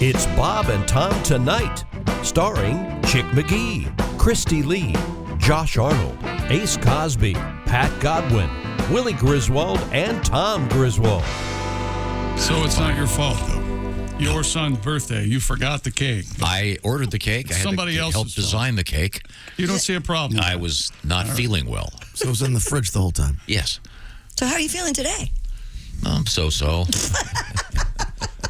It's Bob and Tom Tonight, starring Chick McGee, Christy Lee, Josh Arnold, Ace Cosby, Pat Godwin, Willie Griswold, and Tom Griswold. So it's not your fault, though. Your son's birthday, you forgot the cake. I ordered the cake. I had Somebody to else's help design the cake. You don't see a problem. I was not feeling well. So it was in the fridge the whole time. Yes. So how are you feeling today? So.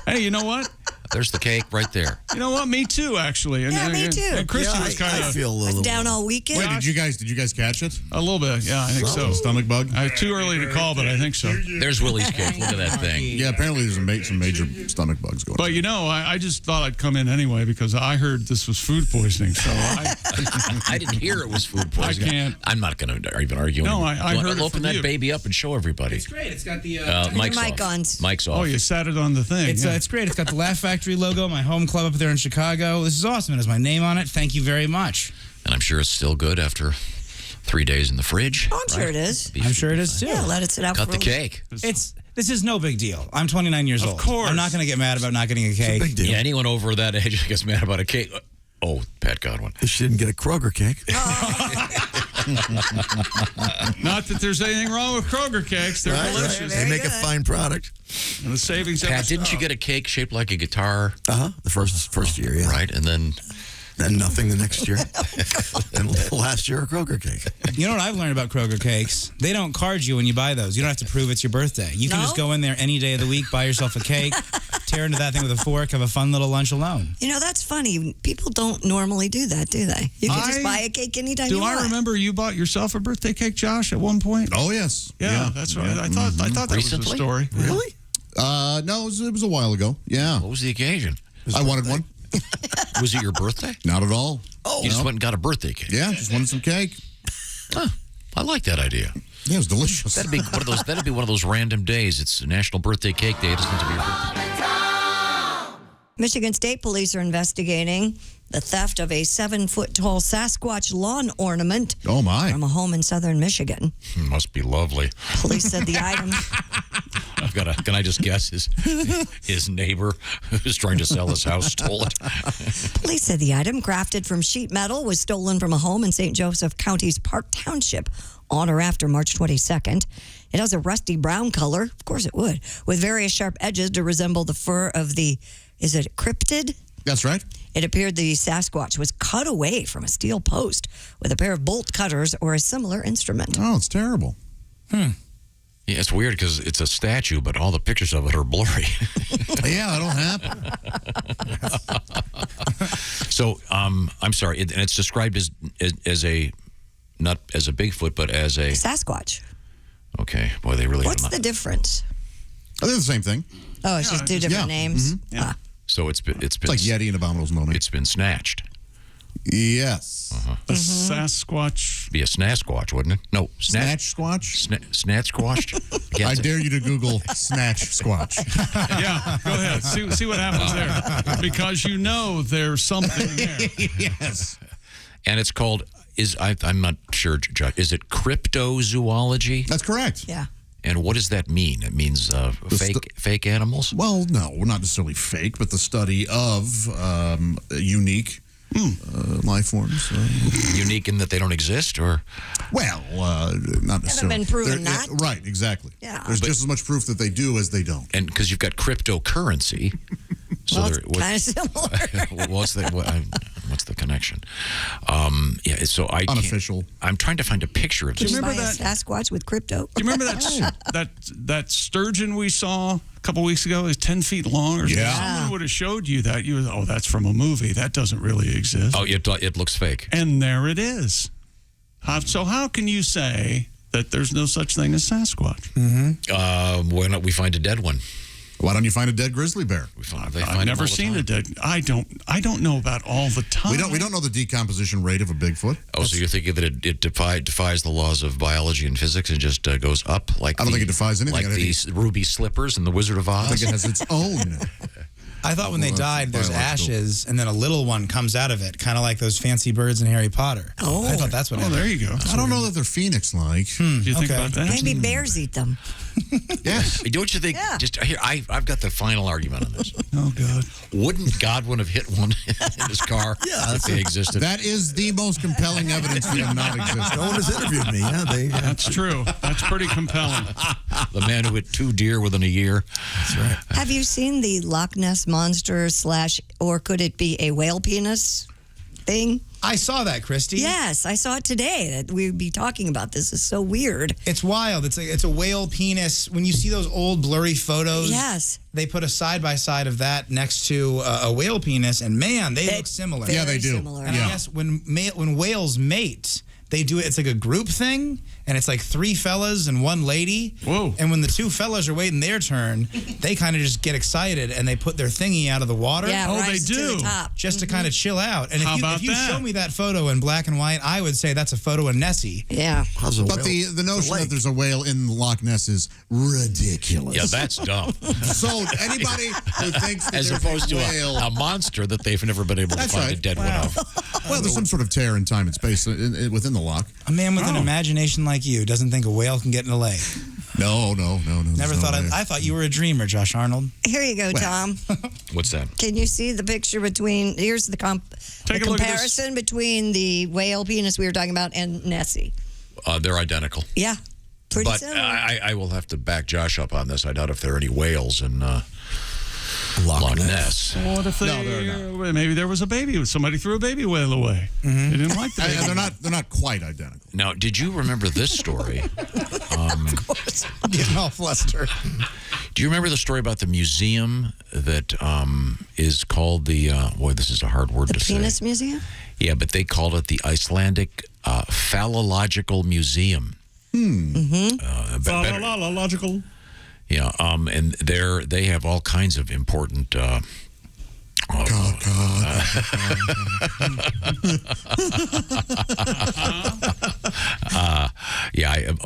Hey, you know what? There's the cake right there. You know what? Me too, actually. And, Yeah, me too. And Christy Yeah, was kind I of feel a little Down all weekend? Wait, did you guys catch it? a little bit. Yeah, I think so. Stomach bug? Too early to call, but I think so. There's Willie's cake. Look at that thing. Yeah, apparently there's some major stomach bugs going on. But you know, I just thought I'd come in anyway because I heard this was food poisoning. So I didn't hear it was food poisoning. I can't. I'm not going to even argue. No, anymore. I heard it Open from that you. baby up and show everybody. It's great. It's got the Mike's mic off. on. Mike's off. Oh, you sat it on the thing. it's yeah. it's great. It's got the Laugh Factory logo, my home club up there in Chicago. This is awesome. It has my name on it. Thank you very much. And I'm sure it's still good after 3 days in the fridge. Oh, I'm sure it is. I'm sure it is too. Yeah, let it sit out Cut for the a little- cake. This is no big deal. I'm 29 years old. Of course. I'm not going to get mad about not getting a cake. Big deal. Yeah, anyone over that age gets mad about a cake. Oh, Pat Godwin. She didn't get a Kroger cake. Not that there's anything wrong with Kroger cakes. They're delicious. They make a fine product. And the savings Pat, ever didn't you stop. get a cake shaped like a guitar? The first year, yeah. Right, and then Then nothing the next year. And last year, a Kroger cake. You know what I've learned about Kroger cakes? They don't card you when you buy those. You don't have to prove it's your birthday. You can No? just go in there any day of the week, buy yourself a cake, tear into that thing with a fork, have a fun little lunch alone. You know, that's funny. People don't normally do that, do they? You can just I- buy a cake anytime Do you want. I remember you bought yourself a birthday cake, Josh, at one point? Oh, yes. Yeah, that's right. I thought that was Recently? the story. Really? No, it was a while ago. Yeah. what was the occasion? I wanted one. Was it your birthday? Not at all. You just went and got a birthday cake. Yeah, just wanted some cake. I like that idea. Yeah, it was delicious. That'd be one of those. That'd be one of those random days. It's National Birthday Cake Day. It doesn't have to be your birthday. Michigan State Police are investigating the theft of a 7-foot-tall Sasquatch lawn ornament Oh, my. from a home in southern Michigan. Must be lovely. Police said the item I've got a. Can I just guess his neighbor who's trying to sell his house stole it? Police said the item, crafted from sheet metal, was stolen from a home in St. Joseph County's Park Township on or after March 22nd. It has a rusty brown color, of course it would, with various sharp edges to resemble the fur of the, is it cryptid? That's right. It appeared the Sasquatch was cut away from a steel post with a pair of bolt cutters or a similar instrument. Oh, it's terrible. Yeah, it's weird because it's a statue, but all the pictures of it are blurry. Yeah, that'll happen. So, I'm sorry, and it's described as a, not as a Bigfoot, but as a. Sasquatch. Okay, boy, they really. What's the difference? Oh, they're the same thing. Oh, it's just two different names. Yeah. So it's been. It's like Yeti and Abominable's no name. It's been snatched. Yes. A Sasquatch. Be a Snasquatch, wouldn't it? No, Snatch Squatch? Snatch squashed. I dare you to Google Snatch Squatch. Yeah, go ahead. See what happens there. Because you know there's something there. Yes. And it's called. I'm not sure. Is it cryptozoology? That's correct. Yeah. And what does that mean? It means fake animals. Well, no, not necessarily fake, but the study of unique life forms. Unique in that they don't exist, or Well, not necessarily. been proven They're- not. Right, exactly. Yeah. There's just as much proof that they do as they don't. and because you've got cryptocurrency. So Well, there, it's kind of similar. what's the connection? Yeah, so I can't- Unofficial. I'm trying to find a picture of this. remember Buy a that- Sasquatch with crypto? Do you remember that sturgeon we saw a couple weeks ago? Is 10 feet long or something? Yeah. Someone would have showed you that. You would, that's from a movie. That doesn't really exist. Oh, it looks fake. And there it is. So how can you say that there's no such thing as Sasquatch? Why not we find a dead one? Why don't you find a dead grizzly bear? I've them all never the seen time. a dead. I don't know about all the time. We don't know the decomposition rate of a Bigfoot. Oh, so you're thinking that it defies the laws of biology and physics and just goes up like I don't think it defies anything. like I think these ruby slippers in the Wizard of I Oz. think it has its own. I thought when they died, there's biological. ashes, and then a little one comes out of it, kind of like those fancy birds in Harry Potter. I thought that's what Oh, happened. there you go. I don't know that they're phoenix-like. Do you think Okay. about that? Maybe bears eat them. Yes. Don't you think? Yeah. Just here, I've got the final argument on this. Oh, God. Wouldn't Godwin have hit one in his car if they existed? That is the most compelling evidence for them not existing. No one has interviewed me. Yeah, That's true. That's pretty compelling. The man who hit 2 deer within a year. that's right. Have you seen the Loch Ness monster / or could it be a whale penis thing? I saw that, Christy. Yes, I saw it today. That we'd be talking about this. Is so weird. It's wild. It's a whale penis. When you see those old blurry photos, Yes. they put a side by side of that next to a whale penis, and man, they look similar. Yeah, they do. Similar. And I guess when whales mate, they do it. It's like a group thing, and it's like 3 fellas and 1 lady. Whoa. And when the 2 fellas are waiting their turn, they kind of just get excited and they put their thingy out of the water. Yeah, Oh, they rise to do. the top. Just to kind of chill out. And How about if you that? show me that photo in black and white, I would say that's a photo of Nessie. Yeah. How's a But whale? the notion lake. that there's a whale in Loch Ness is ridiculous. Yeah, that's dumb. So anybody who thinks that As there's opposed a to whale, a monster that they've never been able to That's find a right. dead one of. well, there's some sort of tear in time and space within the loch. A man with an imagination like you doesn't think a whale can get in a lake. No. Never thought. I thought you were a dreamer, Josh Arnold. Here you go, Tom. What's that? Can you see the picture between? Here's the Take a look at this. comparison between the whale penis we were talking about and Nessie. They're identical. Yeah, pretty But similar. I will have to back Josh up on this. I doubt if there are any whales in Loch Ness. What if maybe there was a baby? Somebody threw a baby whale away. They didn't like the baby. And they're not quite identical. Now, did you remember this story? Getting all flustered. Do you remember the story about the museum that is called the, boy, this is a hard word the to penis say. museum. Yeah, but they called it the Icelandic Phallological Museum. Better- Logical. Yeah, and they have all kinds of important.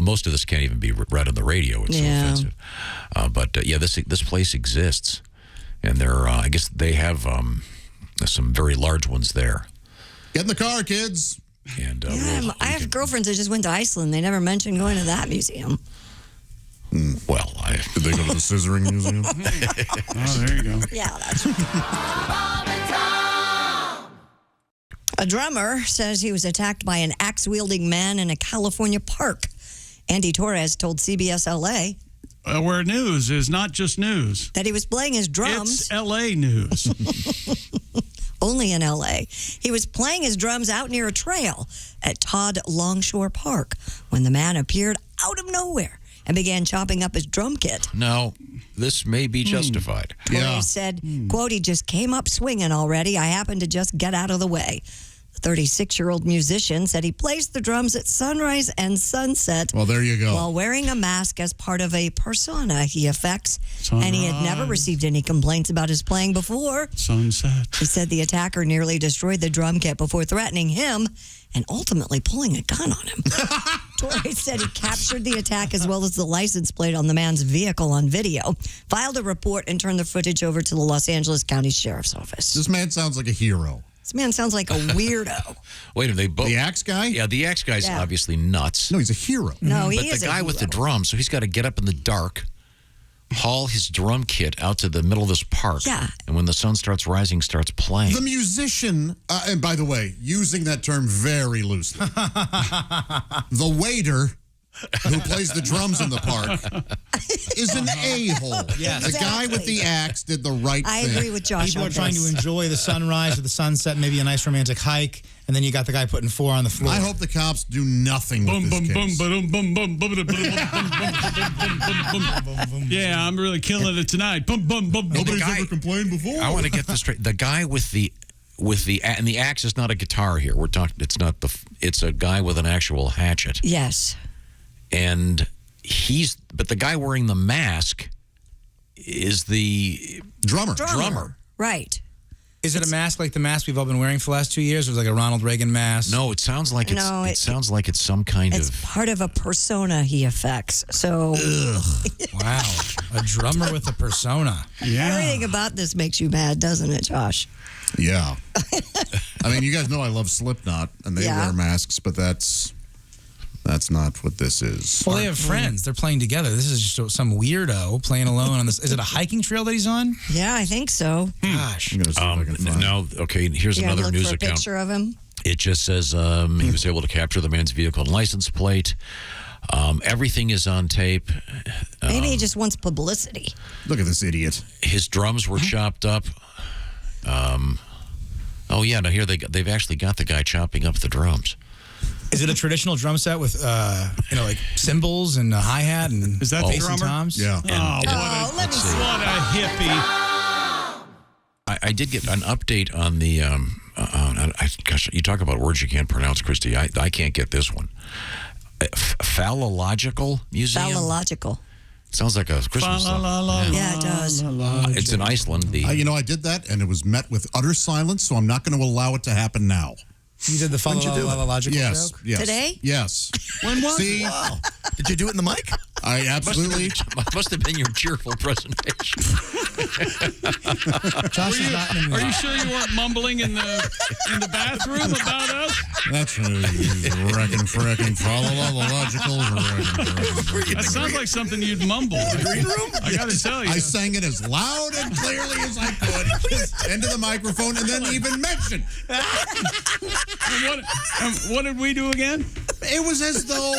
Most of this can't even be read on the radio. It's so offensive. But this place exists, and I guess they have some very large ones there. Get in the car, kids. And I have girlfriends that just went to Iceland. They never mentioned going to that museum. well, Did they go to the Scissoring Museum? Oh, there you go. Yeah, that's A drummer says he was attacked by an axe-wielding man in a California park. Andy Torres told CBS LA Where news is not just news. that he was playing his drums. It's L.A. news. Only in LA. He was playing his drums out near a trail at Todd Longshore Park when the man appeared out of nowhere and began chopping up his drum kit. now this may be justified. Torres said, quote, he just came up swinging already. I happened to just get out of the way. The 36-year-old musician said he plays the drums at sunrise and sunset Well, there you go. while wearing a mask as part of a persona he affects. And he had never received any complaints about his playing before. Sunset. He said the attacker nearly destroyed the drum kit before threatening him and ultimately pulling a gun on him. Torres said he captured the attack as well as the license plate on the man's vehicle on video, filed a report, and turned the footage over to the Los Angeles County Sheriff's Office. This man sounds like a hero. This man sounds like a weirdo. Wait a minute, they both. The axe guy? Yeah, the axe guy's Yeah. obviously nuts. No, he's a hero. No, he But is the guy a with the hero. drums, so he's got to get up in the dark, haul his drum kit out to the middle of this park. Yeah. And when the sun starts rising, starts playing. The musician, and by the way, using that term very loosely, the waiter who plays the drums in the park is an a-hole. Yes. The guy with Exactly. the axe did the right I thing. agree with Josh People on are trying to this. enjoy the sunrise or the sunset, maybe a nice romantic hike, and then you got the guy putting 4 on the floor. I hope the cops do nothing Boom, with boom, this boom, case. boom, boom, boom, boom, boom, boom, boom. Yeah, I'm really killing it tonight. Boom, boom, boom. Nobody's guy- ever complained before. I want to get this straight. The guy with the and the axe is not a guitar here. We're talking. It's a guy with an actual hatchet, Yes. and but the guy wearing the mask is the drummer. Right. Is it a mask like the mask we've all been wearing for the last 2 years? Or is it like a Ronald Reagan mask? No, it sounds like it's. No, it sounds like it's some kind It's of. part of a persona he affects. So Wow. A drummer with a persona. everything about this makes you mad, doesn't it, Josh? Yeah. I mean, you guys know I love Slipknot, and they Yeah. wear masks, but that's That's not what this is. Well, they have friends. They're playing together. This is just some weirdo playing alone on this. Is it a hiking trail that he's on? Yeah, I think so. Gosh. I'm going to see if I can find Now, okay, here's You gotta another look news for a account. picture of him. It just says he was able to capture the man's vehicle and license plate. Everything is on tape. Maybe he just wants publicity. Look at this idiot. His drums were chopped up. Oh yeah, now here they've actually got the guy chopping up the drums. Is it a traditional drum set with, like cymbals and a hi-hat and Is that the bass and drummer? toms? Yeah. Let me see. What a hippie. I did get an update on the. Gosh, you talk about words you can't pronounce, Christy. I can't get this one. Phallological Museum. Phallological. Sounds like a Christmas song. Yeah, it does. It's in Iceland. I did that, and it was met with utter silence, so I'm not going to allow it to happen now. You did the phallological Yes. joke? Yes. Today? Yes. When was See, Wow. Did you do it in the mic? I absolutely. Must have been your cheerful presentation. Josh is not in the Are you sure you weren't mumbling in the bathroom about us? That's frickin' phallological. That sounds like something you'd mumble. Green room? I got to tell you. I sang it as loud and clearly as I could into the microphone, and then even mentioned. What did we do again? It was as though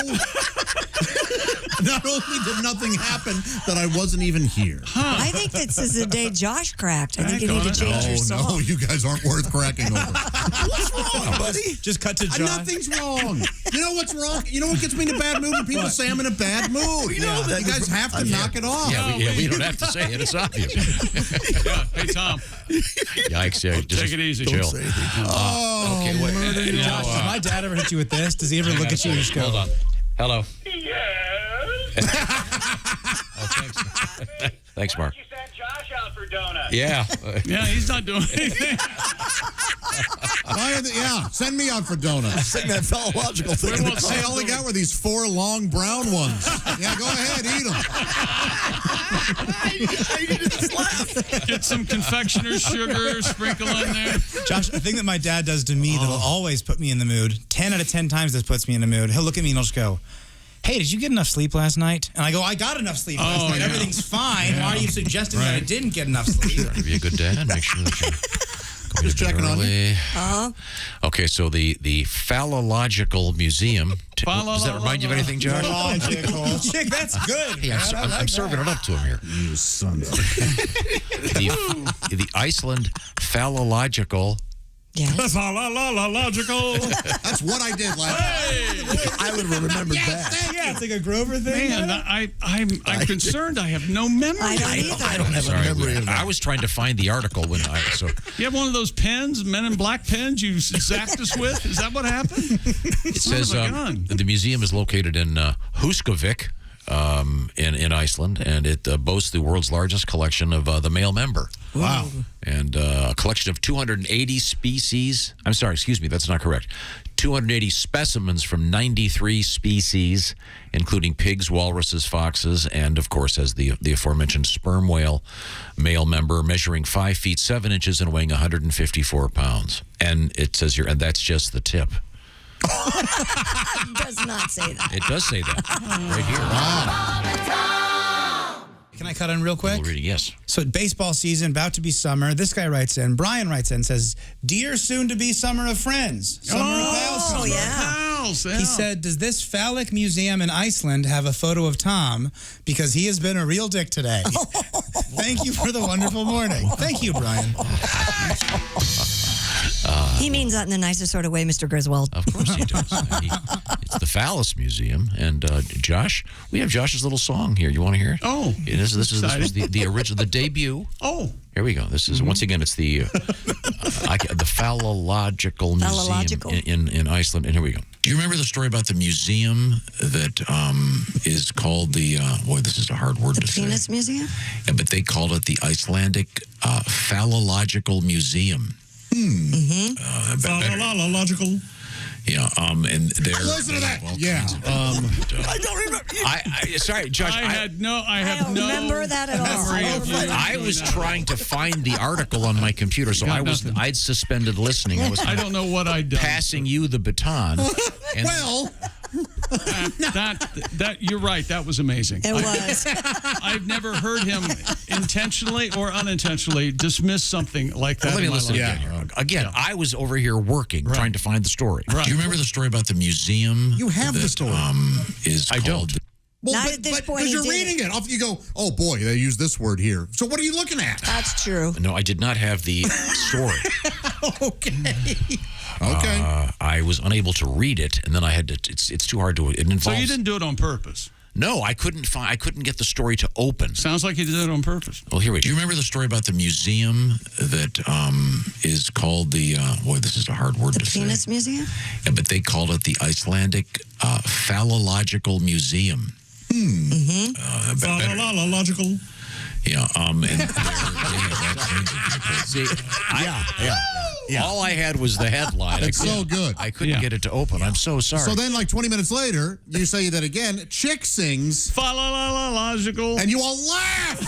not only did nothing happen, that I wasn't even here. I think this is the day Josh cracked. I think you Back need on to it. change your song. No, you guys aren't worth cracking over. What's wrong, buddy? Just cut to Josh. Nothing's wrong. You know what's wrong? You know what gets me in a bad mood? When people say I'm in a bad mood. We know that. You guys have to knock it off. We don't have to say it. It's obvious. Yeah. Hey, Tom. Yikes! Yeah, just Take it easy. Chill. Say anything. Okay, wait. Josh, does my dad ever hit you with this? Does he ever look at you and just go, Hold on. Hello. Yes. Oh, thanks. Thanks, Mark. You sent Josh out for donuts. Yeah. Yeah, he's not doing anything. Send me out for donuts. Sing that phallological thing. in the Say all I got were these 4 long brown ones. Yeah, go ahead, eat them. I needed this laugh. Get some confectioner's sugar, sprinkle in there. Josh, the thing that my dad does to me that'll always put me in the mood, 10 out of 10 times this puts me in the mood, he'll look at me and he'll just go, hey, did you get enough sleep last night? And I go, I got enough sleep last night. yeah. Everything's fine. Why are you suggesting that I didn't get enough sleep? Be a good dad. Make sure that you're going Just to bed checking on early. Okay, so the Phallological Museum. Does that remind you of anything, Josh? Chick, that's good. Hey, I'm serving it up to him here. You son of The Iceland Phallological. Yes. Logical. That's what I did last night. I would have remembered that. Yeah, it's like a Grover thing. Man, I'm concerned. I have no memory. I don't either. I don't have a memory of that. I was trying to find the article when You have one of those pens, Men in Black pens you zapped us with? Is that what happened? it says Son of a gun. the museum is located in Húsavík in Iceland, and it boasts the world's largest collection of the male member. Wow. And a collection of 280 species. I'm sorry, excuse me, that's not correct. 280 specimens from 93 species, including pigs, walruses, foxes, and of course, as the aforementioned sperm whale male member, measuring 5 feet 7 inches and weighing 154 pounds. And it says here, and that's just the tip. It does not say that. It does say that right here. Can I cut in real quick? We'll read it, yes. So baseball season, about to be summer. This guy writes in, Brian writes in, says, dear soon-to-be summer of friends. Summer of pals. Oh, yeah. Pals, yeah. He said, does this phallic museum in Iceland have a photo of Tom? Because he has been a real dick today. Thank you for the wonderful morning. Thank you, Brian. He means that in the nicest sort of way, Mr. Griswold. Of course he does. It's the Phallus Museum. And Josh, we have Josh's little song here. You want to hear it? Oh, This was the original, the debut. Oh. Here we go. This is, once again, it's the Phallological Museum in Iceland. And here we go. Do you remember the story about the museum that is called the, boy, this is a hard word to say. Penis Museum? Yeah, but they called it the Icelandic Phallological Museum. Phallological. Yeah, and they're... Listen to that. Yeah. I don't remember. Sorry, Josh. I have no don't remember that at all. memory of you I was doing that. trying to find the article on my computer, so Got nothing. I'd suspended listening. I was I don't know what I'd done. passing you the baton. And Well, That you're right. That was amazing. It was. I've never heard him intentionally or unintentionally dismiss something like that. Let me in my listen life. again. Again, I was over here working, trying to find the story. Right. Do you remember the story about the museum? You have the story. I don't. Well, Not at this point because he you're did reading it. Off you go, oh boy, they use this word here. So what are you looking at? That's true. No, I did not have the story. Okay. I was unable to read it, and then I had to. It's too hard to. It involves. So you didn't do it on purpose. No, I couldn't find. I couldn't get the story to open. Sounds like you did it on purpose. Well, here we Do go. you remember the story about the museum that is called the, boy, this is a hard word The to Penis say. Museum? Yeah, but they called it the Icelandic Phallological Museum. Logical. Yeah, and they have that See, all I had was the headline. It's so good. I couldn't get it to open. I'm so sorry. So then, like 20 minutes later, you say that again. Chick sings, Logical. and you all laugh.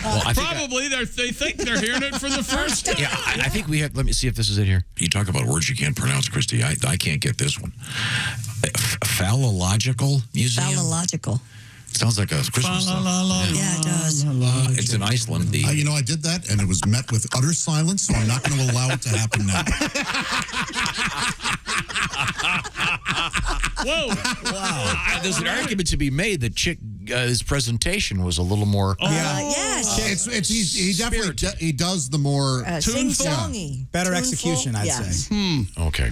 Well, I think Probably they think they're hearing it for the first time. yeah, I think we have. Let me see if this is it here. You talk about words you can't pronounce, Christy. I can't get this one. Phallological Museum? Phallological. Sounds like a Christmas song. Yeah, it does. It's in Iceland. You know, I did that, and it was met with utter silence, so I'm not going to allow it to happen now. Whoa. There's an argument to be made that Chick, his presentation was a little more. Yes. He definitely he does the more Sing-songy. Better Tuneful. execution, I'd Yes. say. Okay.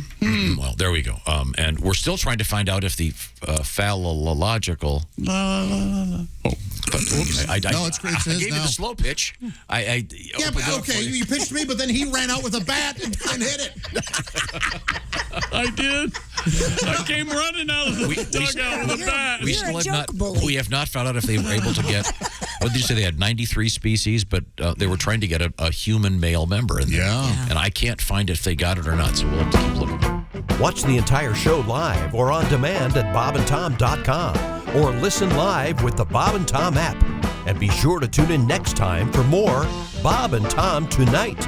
Well, there we go. And we're still trying to find out if the phallological. But I No, it's great. It's I his gave you now. the slow pitch. I Yeah, opened but it up okay, for you. you pitched me, but then he ran out with a bat and hit it. I did. I came running out of the dugout with a bat. We You're still a have joke not. bully. We have not found out if they were able to get. What did you say? They had 93 species, but they were trying to get a human male member in there. Yeah. And I can't find if they got it or not. So we'll have to keep looking. Watch the entire show live or on demand at bobandtom.com or listen live with the Bob and Tom app. And be sure to tune in next time for more Bob and Tom Tonight.